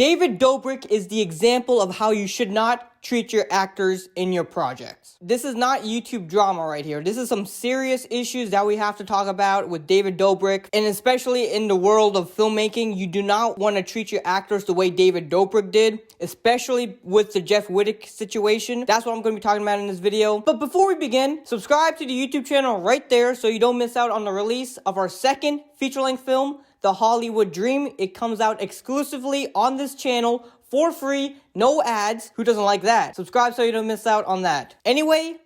David Dobrik is the example of how you should not treat your actors in your projects. This is not YouTube drama right here. This is some serious issues that we have to talk about with David Dobrik, and especially in the world of filmmaking, you do not want to treat your actors the way David Dobrik did, especially with the Jeff Wittek situation. That's what I'm going to be talking about in this video. But before we begin, subscribe to the YouTube channel right there so you don't miss out on the release of our second feature-length film, The Hollywood Dream. It comes out exclusively on this channel for free, no ads. Who doesn't like that? Subscribe so you don't miss out on that. Anyway,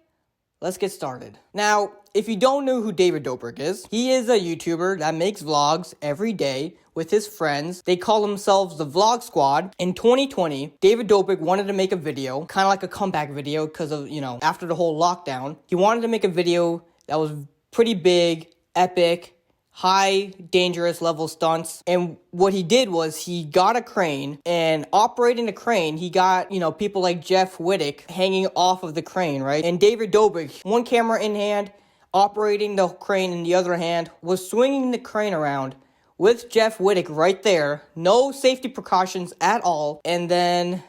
let's get started. Now, if you don't know who David Dobrik is, he is a YouTuber that makes vlogs every day with his friends. They call themselves the Vlog Squad. In 2020, David Dobrik wanted to make a video, kind of like a comeback video because of, after the whole lockdown. He wanted to make a video that was pretty big, epic, high dangerous level stunts, and what he did was he got a crane, and operating the crane he got people like Jeff Wittek hanging off of the crane, right? And David Dobrik, one camera in hand, operating the crane in the other hand, was swinging the crane around with Jeff Wittek right there, no safety precautions at all, and then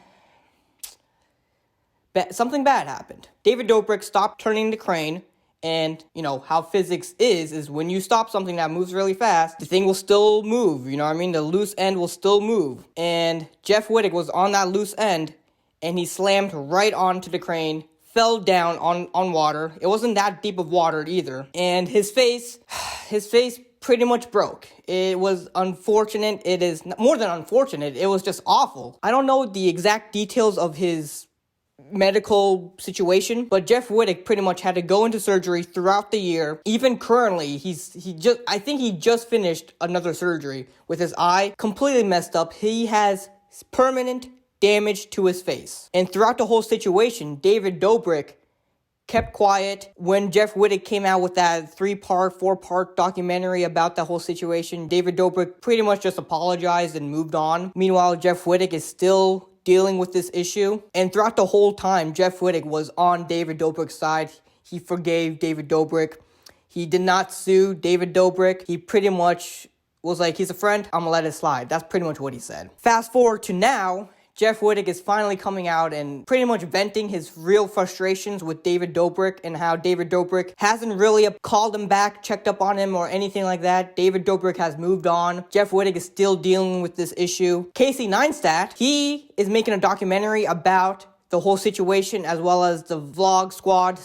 something bad happened. David Dobrik stopped turning the crane. And, how physics is when you stop something that moves really fast, the thing will still move, The loose end will still move. And Jeff Wittek was on that loose end, and he slammed right onto the crane, fell down on water. It wasn't that deep of water either. And his face pretty much broke. It was unfortunate. It is more than unfortunate. It was just awful. I don't know the exact details of his medical situation, but Jeff Wittek pretty much had to go into surgery throughout the year. Even currently, I think he just finished another surgery with his eye completely messed up. He has permanent damage to his face. And throughout the whole situation, David Dobrik kept quiet. When Jeff Wittek came out with that 3-part, 4-part documentary about the whole situation, David Dobrik pretty much just apologized and moved on. Meanwhile, Jeff Wittek is still dealing with this issue. And throughout the whole time, Jeff Wittek was on David Dobrik's side. He forgave David Dobrik. He did not sue David Dobrik. He pretty much was like, he's a friend, I'm gonna let it slide. That's pretty much what he said. Fast forward to now, Jeff Wittek is finally coming out and pretty much venting his real frustrations with David Dobrik and how David Dobrik hasn't really called him back, checked up on him, or anything like that. David Dobrik has moved on. Jeff Wittek is still dealing with this issue. Casey Neistat, he is making a documentary about the whole situation as well as the Vlog Squad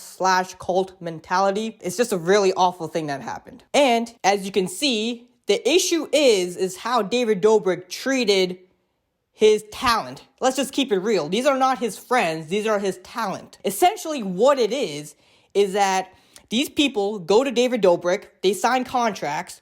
/ cult mentality. It's just a really awful thing that happened. And as you can see, the issue is how David Dobrik treated his talent. Let's just keep it real. These are not his friends. These are his talent. Essentially, what it is that these people go to David Dobrik, they sign contracts,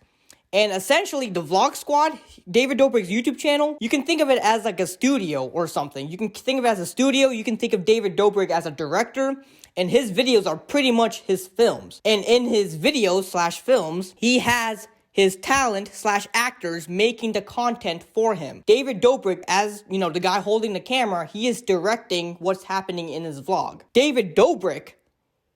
and essentially the Vlog Squad, David Dobrik's YouTube channel, you can think of it as like a studio or something. You can think of it as a studio. You can think of David Dobrik as a director, and his videos are pretty much his films. And in his videos / films, he has his talent / actors making the content for him. David Dobrik, as the guy holding the camera, he is directing what's happening in his vlog. David Dobrik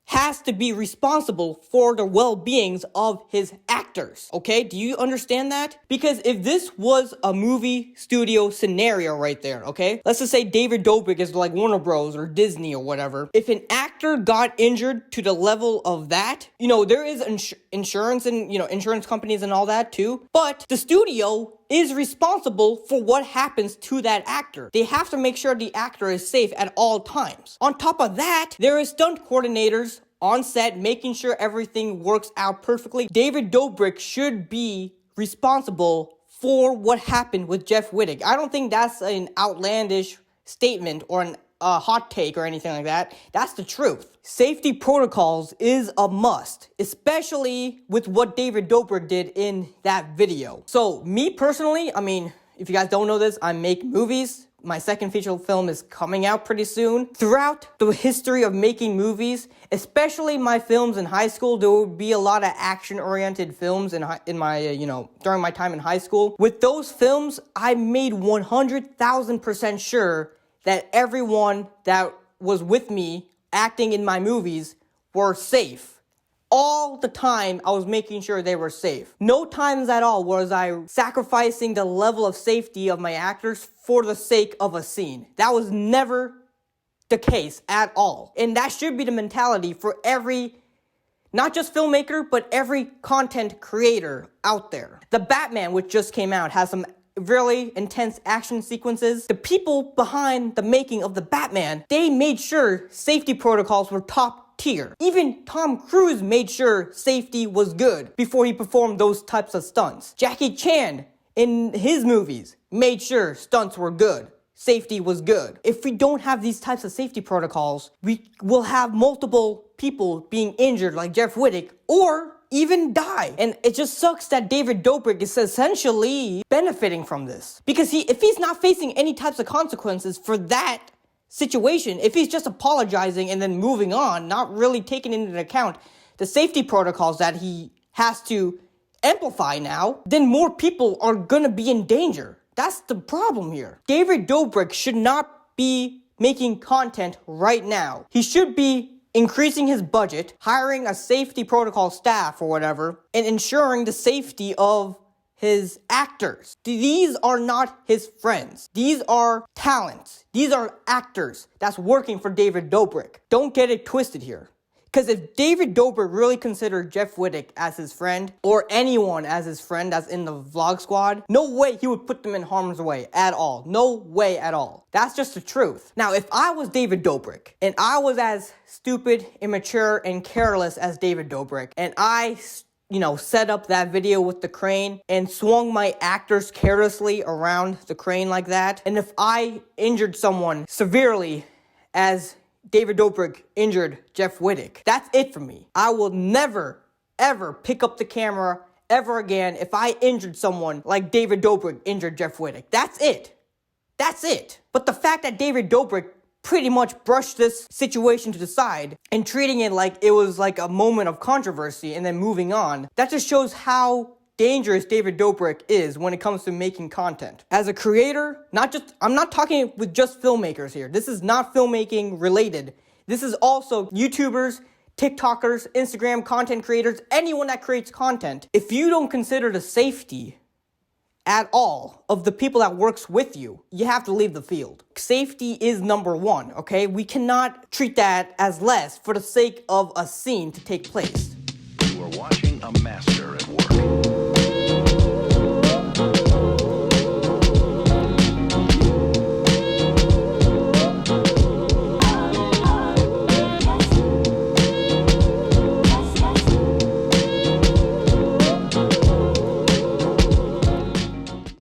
has to be responsible for the well-beings of his actors, okay? Do you understand that? Because if this was a movie studio scenario right there, okay? Let's just say David Dobrik is like Warner Bros. Or Disney or whatever. If an actor got injured to the level of that, there is insurance and, insurance companies and all that too, but the studio is responsible for what happens to that actor. They have to make sure the actor is safe at all times. On top of that, there is stunt coordinators on set making sure everything works out perfectly. David Dobrik should be responsible for what happened with Jeff Wittek. I don't think that's an outlandish statement or a hot take or anything like that. That's the truth. Safety protocols is a must, especially with what David Dobrik did in that video. So me personally, if you guys don't know this, I make movies. My second feature film is coming out pretty soon. Throughout the history of making movies, especially my films in high school, there would be a lot of action-oriented films in my during my time in high school. With those films, I made 100,000% sure that everyone that was with me acting in my movies were safe. All the time, I was making sure they were safe. No times at all was I sacrificing the level of safety of my actors for the sake of a scene. That was never the case at all. And that should be the mentality for every, not just filmmaker, but every content creator out there. The Batman, which just came out, has some really intense action sequences. The people behind the making of the Batman, they made sure safety protocols were top tier. Even Tom Cruise made sure safety was good before he performed those types of stunts. Jackie Chan, in his movies, made sure stunts were good. Safety was good. If we don't have these types of safety protocols, we will have multiple people being injured like Jeff Wittek, or even die. And it just sucks that David Dobrik is essentially benefiting from this. Because if he's not facing any types of consequences for that situation, if he's just apologizing and then moving on, not really taking into account the safety protocols that he has to amplify now, then more people are gonna be in danger. That's the problem here. David Dobrik should not be making content right now. He should be increasing his budget, hiring a safety protocol staff or whatever, and ensuring the safety of his actors. These are not his friends. These are talents. These are actors that's working for David Dobrik. Don't get it twisted here. Because if David Dobrik really considered Jeff Wittek as his friend, or anyone as his friend that's in the vlog squad, no way he would put them in harm's way at all. No way at all. That's just the truth. Now, if I was David Dobrik, and I was as stupid, immature, and careless as David Dobrik, and I set up that video with the crane and swung my actors carelessly around the crane like that, and if I injured someone severely as David Dobrik injured Jeff Wittek, that's it for me. I will never, ever pick up the camera ever again if I injured someone like David Dobrik injured Jeff Wittek. That's it. That's it. But the fact that David Dobrik pretty much brushed this situation to the side and treating it like it was like a moment of controversy and then moving on, that just shows how dangerous David Dobrik is when it comes to making content. As a creator, I'm not talking with just filmmakers here. This is not filmmaking related. This is also YouTubers, TikTokers, Instagram content creators, anyone that creates content. If you don't consider the safety at all of the people that works with you, you have to leave the field. Safety is number one, okay? We cannot treat that as less for the sake of a scene to take place. You are watching a master.